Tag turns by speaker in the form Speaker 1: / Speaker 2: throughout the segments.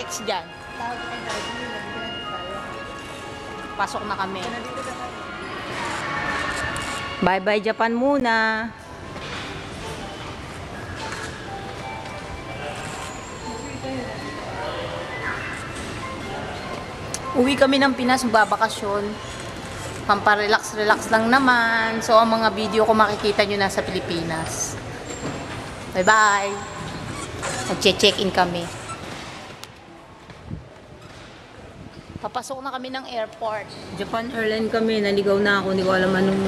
Speaker 1: Diretso dyan. Pasok na kami. Bye-bye Japan muna. Uwi kami ng Pinas, magbabakasyon. Pamparelax-relax lang naman. So, ang mga video ko makikita nyo nasa Pilipinas. Bye-bye! Mag-check-in kami. Papasok na kami ng airport. Japan Airlines kami. Naligaw na ako. Hindi ko alam anong...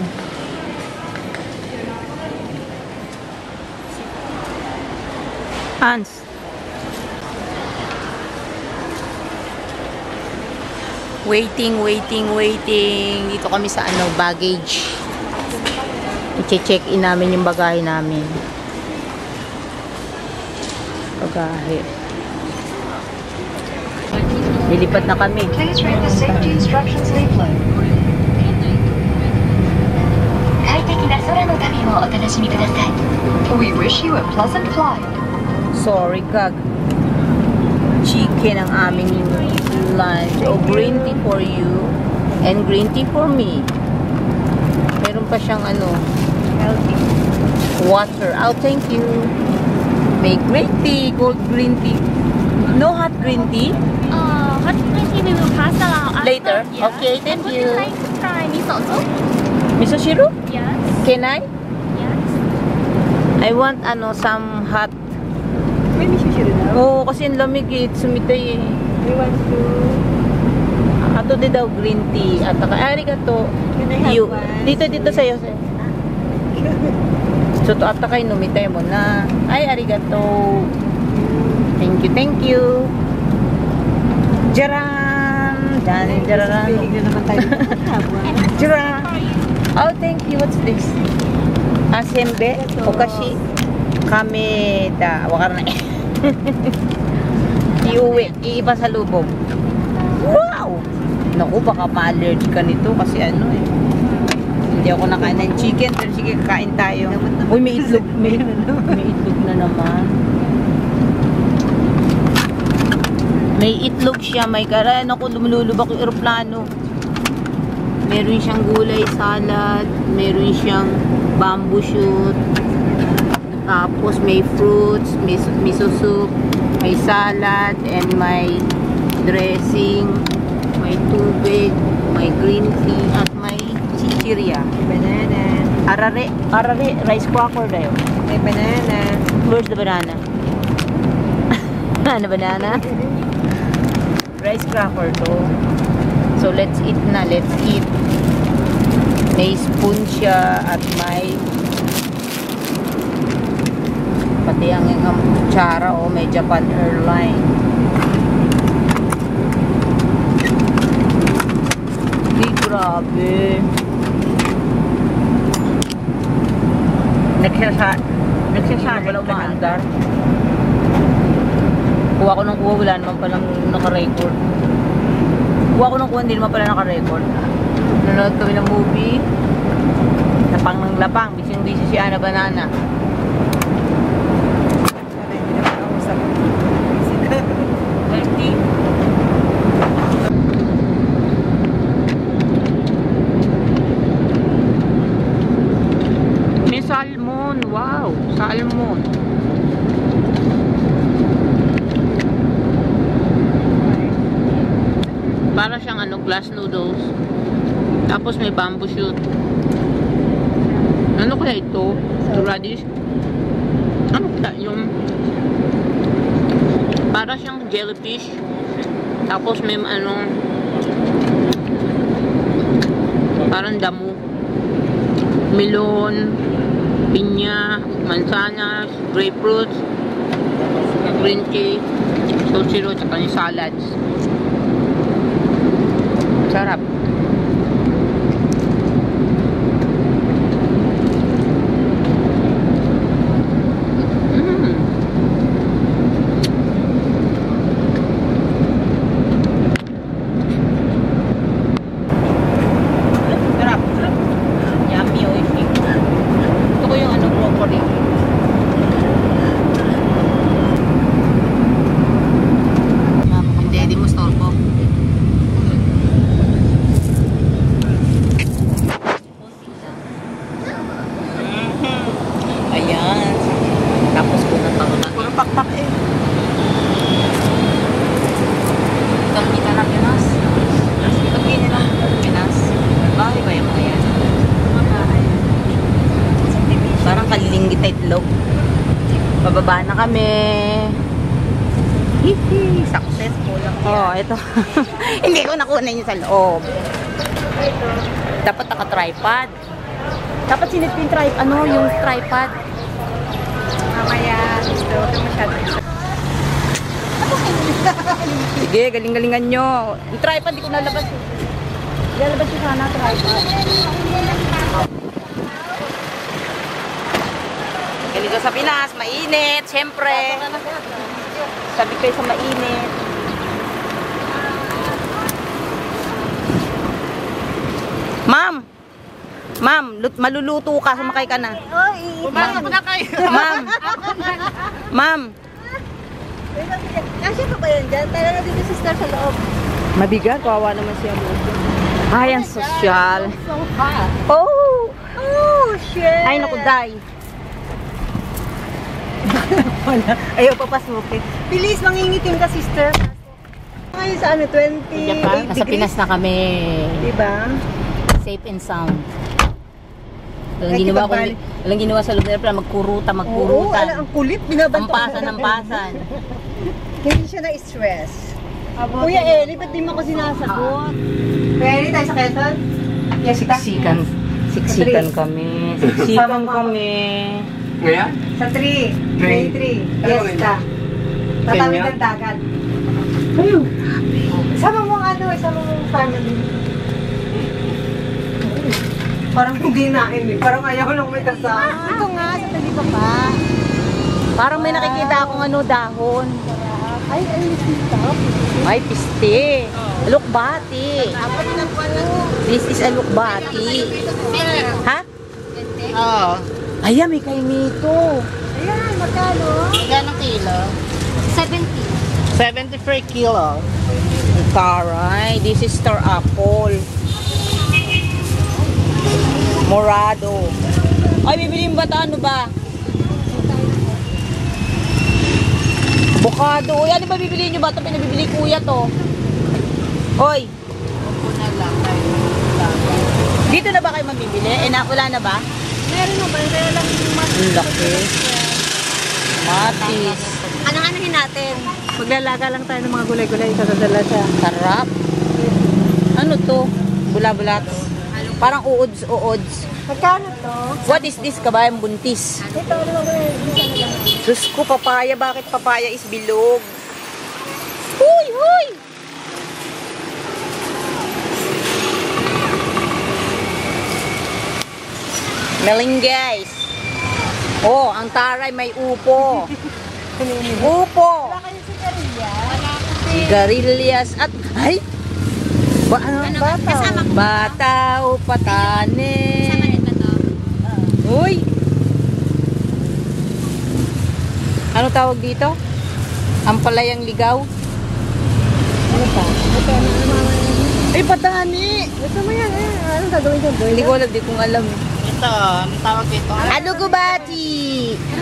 Speaker 1: Hans. Waiting. Dito kami sa baggage. I-check-in namin yung bagahe namin. Bagahe. Lilipat na kami.
Speaker 2: Please read the safety instructions leaflet. We wish you a pleasant flight.
Speaker 1: Sorry, Kag. Chicken ang aming lunch. O, green tea for you. And green tea for me. Meron pa siyang healthy. Water. Oh, thank you. May green tea. Cold green tea. No hot green tea?
Speaker 3: Hot green tea we will pass around after.
Speaker 1: Later?
Speaker 3: Yes.
Speaker 1: Okay, thank
Speaker 3: Would
Speaker 1: you.
Speaker 3: you like to try miso soup?
Speaker 1: Miso syrup?
Speaker 3: Yes.
Speaker 1: Can I?
Speaker 3: Yes.
Speaker 1: I want some hot.
Speaker 4: May miso syrup na?
Speaker 1: Oo, kasi ang lamig sumitay
Speaker 4: We want to...
Speaker 1: Ato di daw green tea. At arigato.
Speaker 4: Can I have one?
Speaker 1: Dito sa'yo. So, to ata kayo numitay mo na. Ay, arigato. Thank you. Jaran! Jaran.
Speaker 4: Piling na naman tayo.
Speaker 1: Jaran! Oh, thank you. What's this? Asembe? Okashi? Kameda. Wakar na iuwi. Iipasalubong. Wow! Naku, baka ma-allergy ka nito kasi hindi ako nakain ng chicken. Pero sige, kakain tayo. Uy, may itlog. May itlog na naman. May itlog siya. May karan. Ako, lumulubak yung aeroplano. Meron siyang gulay salad. Meron siyang bamboo shoot. Tapos may fruits. Miso soup. May salad. And may dressing. May tubig. May green tea. At may chichirya.
Speaker 4: Banana.
Speaker 1: Arare. Rice cracker dayo.
Speaker 4: May banana.
Speaker 1: Where's the banana? Ano banana? Rice cracker to. So, let's eat na. Let's eat. May spoon siya at may pati ang kutsara may Japan Airlines. Di grabe. Nagsasaan wala umaandar. Kuha ko ng kuha, wala naman palang naka-record. Kuha ko ng kuha, hindi naman pala naka-record. Nanonood kami ng movie. Lapang ng lapang. Busy si Ana Banana. Healthy. May salmon. Wow! Salmon. Para siyang glass noodles. Tapos may bamboo shoot. Ano kaya ito? Radish? Ano kaya yung para siyang jellyfish. Tapos may parang damo. Melon, pinya, mansanas, grapefruits, green tea, sushiro, tsaka yung salads. Sarap. kalilinggit na itlog. Bababa na kami. Hihi, successful lang. Oh, ito. Hindi ko nakunan yung sa loob. Dapat naka-tripod. Dapat sinit yung yung tripod.
Speaker 4: Mamaya, gusto ko masyado.
Speaker 1: Sige, galing-galingan nyo. Yung tripod, di ko nalabas. Lalabas ko sana tripod. Galing ko sa Pinas, mainit, syempre. Sabi kayo sa mainit. Ma'am! Ma'am, maluluto ka, sumakay ka na.
Speaker 4: Pumasok na kayo.
Speaker 1: Ma'am! Ma'am!
Speaker 4: Kasi pa ba yan dyan? Tayo na dito sister sa loob.
Speaker 1: Mabigat, kawawa naman siya. Ay, ang sosyal.
Speaker 4: So hot.
Speaker 1: Oh!
Speaker 4: Oh, shit.
Speaker 1: Ay, naku, day.
Speaker 4: Ayaw papasukin. Bilis, mangingitim ka sister. Ngayon sa ano, 28
Speaker 1: Nasa Pinas na kami.
Speaker 4: Diba?
Speaker 1: Safe and sound. Walang
Speaker 4: Ay,
Speaker 1: ginawa,
Speaker 4: kibabali.
Speaker 1: walang ginawa sa loob na airplane, magkurutan.
Speaker 4: Oo, ang kulit. Binabanto.
Speaker 1: Ampasan.
Speaker 4: Hindi siya na-stress. Kuya Eli, ba't di mo ako sinasagot? Kuya Eli, tayo sa Quezon? Yes,
Speaker 1: Siksikan. Siksikan kami. Siksikan kami.
Speaker 5: Ngayon?
Speaker 4: Sa 3. May 3. Fiesta. Tatawid ng dagat.
Speaker 5: Ayun.
Speaker 4: Sama mo ang sama mo ang family. Parang hindi nain eh. Parang ayaw lang may kasama. Ito nga, sa tabi pa.
Speaker 1: Parang may nakikita akong dahon.
Speaker 4: Ay, sita.
Speaker 1: Ay, piste. Alukbati. This is alukbati. Ha?
Speaker 5: Oo.
Speaker 1: Ayan, may kaimito.
Speaker 4: Ayan, magkano?
Speaker 5: Gano'ng kilo? 70 per kilo.
Speaker 1: Taray, this is star apple. Morado. Ay, bibiliin ba ito? Ano ba? Avocado. Uy, ano ba bibiliin nyo ba? Ito pinabibili kuya to. Oy. Dito na ba kayo mamibili? Wala na ba?
Speaker 4: Meron mo ba? Kaya lang mas...
Speaker 1: Ang laki. Matis.
Speaker 4: Anong-anohin natin? Maglalaga lang tayo ng mga gulay-gulay. Sasadala siya.
Speaker 1: Sarap. Ano to? Bula-bulat. Parang uods.
Speaker 4: Magkano to?
Speaker 1: What is this? Kabayang buntis.
Speaker 4: Ito, ano ba?
Speaker 1: Diyos ko, papaya. Bakit papaya is bilog? Huy! Melingues. Oh, ang taray may upo. Upo.
Speaker 4: Wala kayo sigariya?
Speaker 1: Sigarilyas at... Ay! Bataw. Bataw, patane. Uy! Ano tawag dito? Ampalayang ligaw?
Speaker 4: Ano pa? Ito, ano naman?
Speaker 1: Ay, patani!
Speaker 4: Ito mo yan eh. Anong gagawin ko?
Speaker 1: Hindi ko alam, di kong alam.
Speaker 5: Ito, ano tawag dito?
Speaker 1: Alugubati!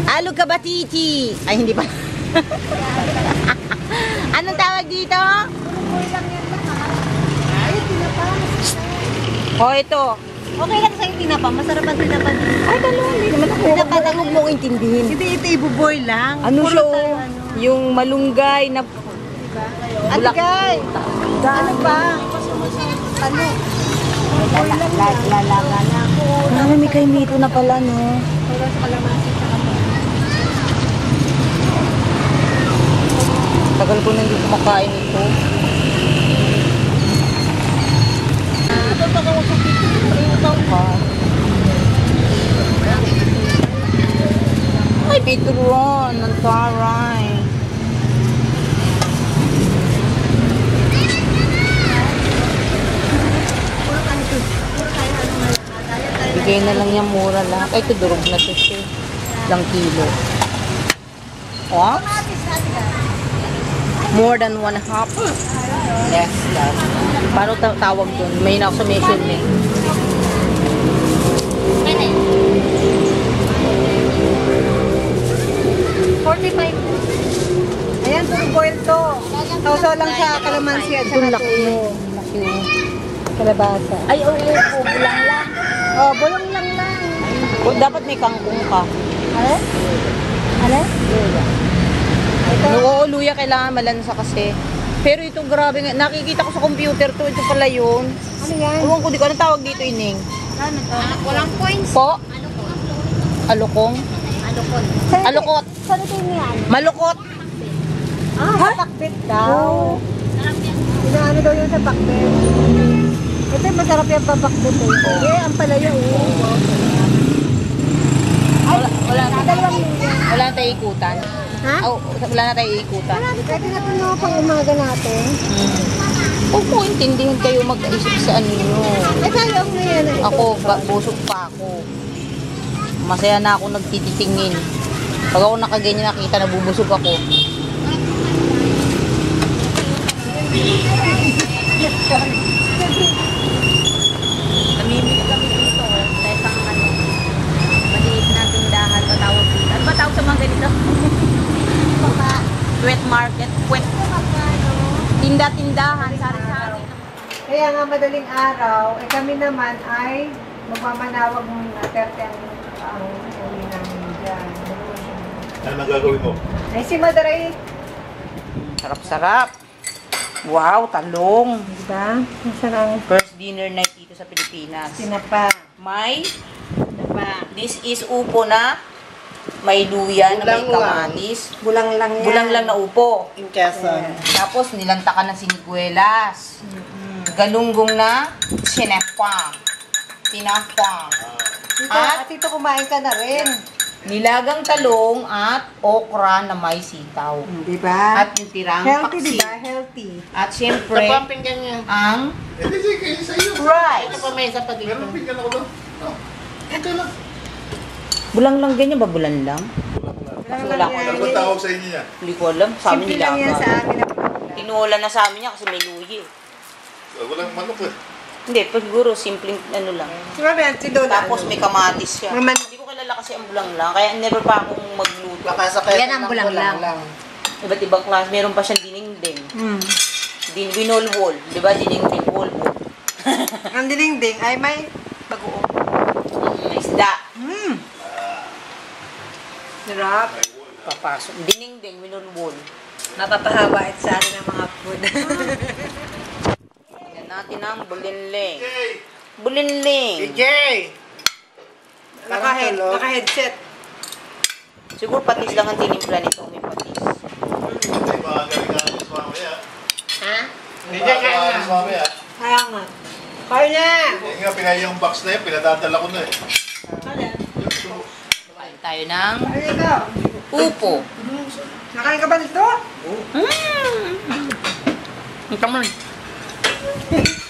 Speaker 1: Alugabatiti! Ay, hindi pa. Anong tawag dito?
Speaker 4: Ay, tinapa.
Speaker 1: Oh, ito.
Speaker 4: Okay lang sa'yo tinapa. Masarap ang tinapa.
Speaker 1: Ay, dalawa. Hindi naman ako. Huwag mo intindihin.
Speaker 4: Hindi, ito ibuboy lang.
Speaker 1: Ano
Speaker 4: Puro
Speaker 1: siya?
Speaker 4: tayo,
Speaker 1: Oh? Yung malunggay na...
Speaker 4: Atigay! Ano pa? Ano? Lalaga na ako.
Speaker 1: Marami may kaimito na pala, no?
Speaker 4: Wala sa kalamansi sa kapal.
Speaker 1: Tagal ko na hindi kumakain ito. Ay, Petron, ang taray. Bigay na lang yan, mura lang. Ay, ito durog na to siya. Ilang kilo. Oops. More than 1/2. Yes, love. Paano tawag dun? May na ako sa measurement.
Speaker 4: Ayan, puro boil to. Sausaw lang sa kalamansi at
Speaker 1: Ito
Speaker 4: saka
Speaker 1: laki.
Speaker 4: tuyo.
Speaker 1: Laki.
Speaker 4: Kalabasa.
Speaker 1: Ay, oo, bulang lang.
Speaker 4: Oh, bulong lang lang.
Speaker 1: Dapat may kangkong ka.
Speaker 4: Ale? Ale? Ito.
Speaker 1: Oo, luya kailangan malansa kasi. Pero ito grabe nga. Nakikita ko sa computer to. Ito pala yun.
Speaker 4: Ano yan?
Speaker 1: Ewan ko, di ko. Anong tawag dito, Ining?
Speaker 3: Ano to? Walang points.
Speaker 1: Po? Alukong? Alukot.
Speaker 3: Saan ito yung yan?
Speaker 1: Malukot.
Speaker 4: Sa pakbit daw. Inaano daw yun sa pakbit. Ito yung masarap yung papakbit eh. Eh, ang palaya
Speaker 1: Wala na tayo ikutan.
Speaker 4: Ha?
Speaker 1: Oh, wala na tayo ikutan.
Speaker 4: Pwede na ito pang umaga natin.
Speaker 1: Huwag mo intindihin kayo mag-isip sa ano nyo.
Speaker 4: Eh, kaya mo yan eh.
Speaker 1: Ako, busog pa ako. Masaya na ako nagtititingin. Pag ako nakaganyan nakita na bubusog ako. Namimili kami dito. Sa isang maliit na tindahan. Patawag dito. Ano ba tawag sa mga ganito? Wet market. Wet. Tinda-tindahan. Sari-sari.
Speaker 4: Kaya nga madaling araw, eh kami naman ay magmamanawag ng 30 ang uli namin dyan.
Speaker 6: Ano nang gagawin mo?
Speaker 4: Ay, si Madaray.
Speaker 1: Sarap-sarap. Wow, talong.
Speaker 4: Diba? Masarang
Speaker 1: First dinner night dito sa Pilipinas.
Speaker 4: sinapa.
Speaker 1: May,
Speaker 4: Sinapa.
Speaker 1: this is upo na may luya na may
Speaker 5: Bulang lang.
Speaker 1: kamatis.
Speaker 4: Bulang lang yan.
Speaker 1: Bulang lang na upo.
Speaker 5: In Quezon.
Speaker 1: Tapos nilantakan ng siniguelas. Galunggong na sinapa. Sinapa.
Speaker 4: At ito kumain ka na rin.
Speaker 1: Nilagang talong at okra na may sitaw.
Speaker 4: Diba?
Speaker 1: At yung tirang
Speaker 4: Healthy,
Speaker 1: paksi.
Speaker 4: diba? Healthy.
Speaker 1: At syempre,
Speaker 5: Ito po ang pinggan niya.
Speaker 1: ang
Speaker 6: Hindi, sige, sa iyo.
Speaker 1: rice.
Speaker 5: Ito po may isa pa dito.
Speaker 6: Meron pinggan ako doon. Oh, okay lang.
Speaker 1: Bulang lang ganyan ba? Bulan lang?
Speaker 4: Bulang
Speaker 1: Wala
Speaker 4: lang
Speaker 1: ko
Speaker 6: Ano
Speaker 4: yan.
Speaker 6: ba tawag sa inyo niya?
Speaker 1: Hindi ko alam. Sa amin
Speaker 4: Simple lang yan sa
Speaker 1: nilaga.
Speaker 4: amin.
Speaker 1: Tinulan na sa amin niya kasi may luya eh.
Speaker 6: Walang manok eh.
Speaker 1: Hindi, pag siguro simpleng ano lang.
Speaker 4: Si Mabel, si Dona.
Speaker 1: Tapos may kamatis siya.
Speaker 4: Naman.
Speaker 1: Hindi ko kilala kasi ang bulang lang. Kaya never pa akong magluto.
Speaker 5: Baka sa Quezon
Speaker 4: Yan ang bulang lang.
Speaker 1: Iba't ibang klase. Meron pa siyang dinengdeng. Binolwol. Di ba? Dinengdeng, wolwol.
Speaker 4: Ang dinding ay may bagoong.
Speaker 1: May isda.
Speaker 4: Sarap.
Speaker 1: Papasok. Dinengdeng, binolwol.
Speaker 4: Napapahawa it sa akin ng mga food.
Speaker 1: Yan natin ang bulinling.
Speaker 6: Hey!
Speaker 1: Bulinling.
Speaker 5: DJ!
Speaker 4: Naka-headset.
Speaker 1: Siguro patis lang ang tinimpla nito. May patis.
Speaker 6: Hindi ba galing ka alis mamaya?
Speaker 4: Ha?
Speaker 6: Hindi ba alis mamaya?
Speaker 4: Kaya nga. Kaya na!
Speaker 6: Hindi nga, pinay yung box na yun, pinadadala ko na eh.
Speaker 1: Kain tayo ng
Speaker 4: Ano ikaw?
Speaker 1: upo.
Speaker 4: Nakain ka ba nito?
Speaker 1: Ang kamay.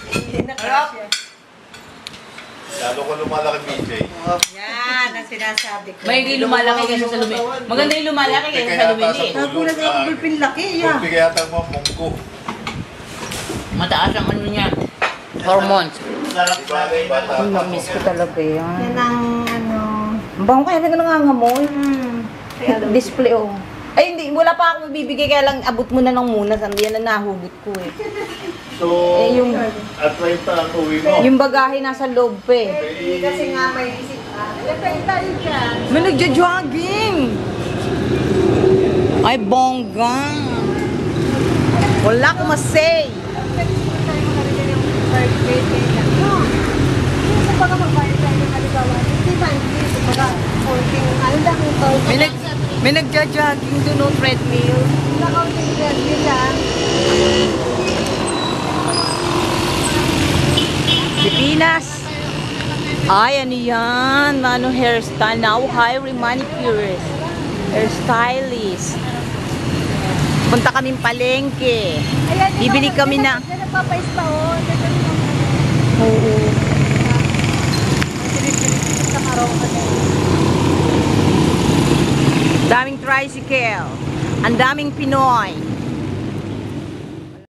Speaker 4: Hindi na kasya.
Speaker 6: Lalo ko lumalaki, BJ.
Speaker 4: Yan ang sinasabi ko.
Speaker 1: May hindi lumalaki kasi sa lumi. Maganda yung lumalaki kasi sa lumiliit.
Speaker 4: Nagulat ako bulpin laki. Yeah.
Speaker 6: Bulpi kaya tayo mga mungko.
Speaker 1: Mataas ang ano niya. Hormones.
Speaker 6: Bata.
Speaker 1: Mamiss ko talaga yan.
Speaker 4: Yan ang ano.
Speaker 1: Bang kaya na nangangamoy. Display oh. Ay hindi, wala pa ako mabibigay kaya lang abot mo na lang muna. Sandi yan na nahugot ko eh.
Speaker 6: So,
Speaker 1: Eh, yung-
Speaker 6: at 30 ang uwi mo.
Speaker 1: Yung bagahe nasa loob pa eh.
Speaker 4: Hindi kasi nga may isip. Nagkain tayo dyan.
Speaker 1: May nagja-jogging. Ay bongga. Wala ko masay. May nagja-jogging doon no treadmill. Pilipinas. Ay, ano yan? Ano hairstyle? Now, hiring manicurist. Hairstylist. Punta kaming palengke. Bibili kami na.
Speaker 3: Nagpapais pa oh.
Speaker 1: Oo. Daming tricycle. Ang daming Pinoy.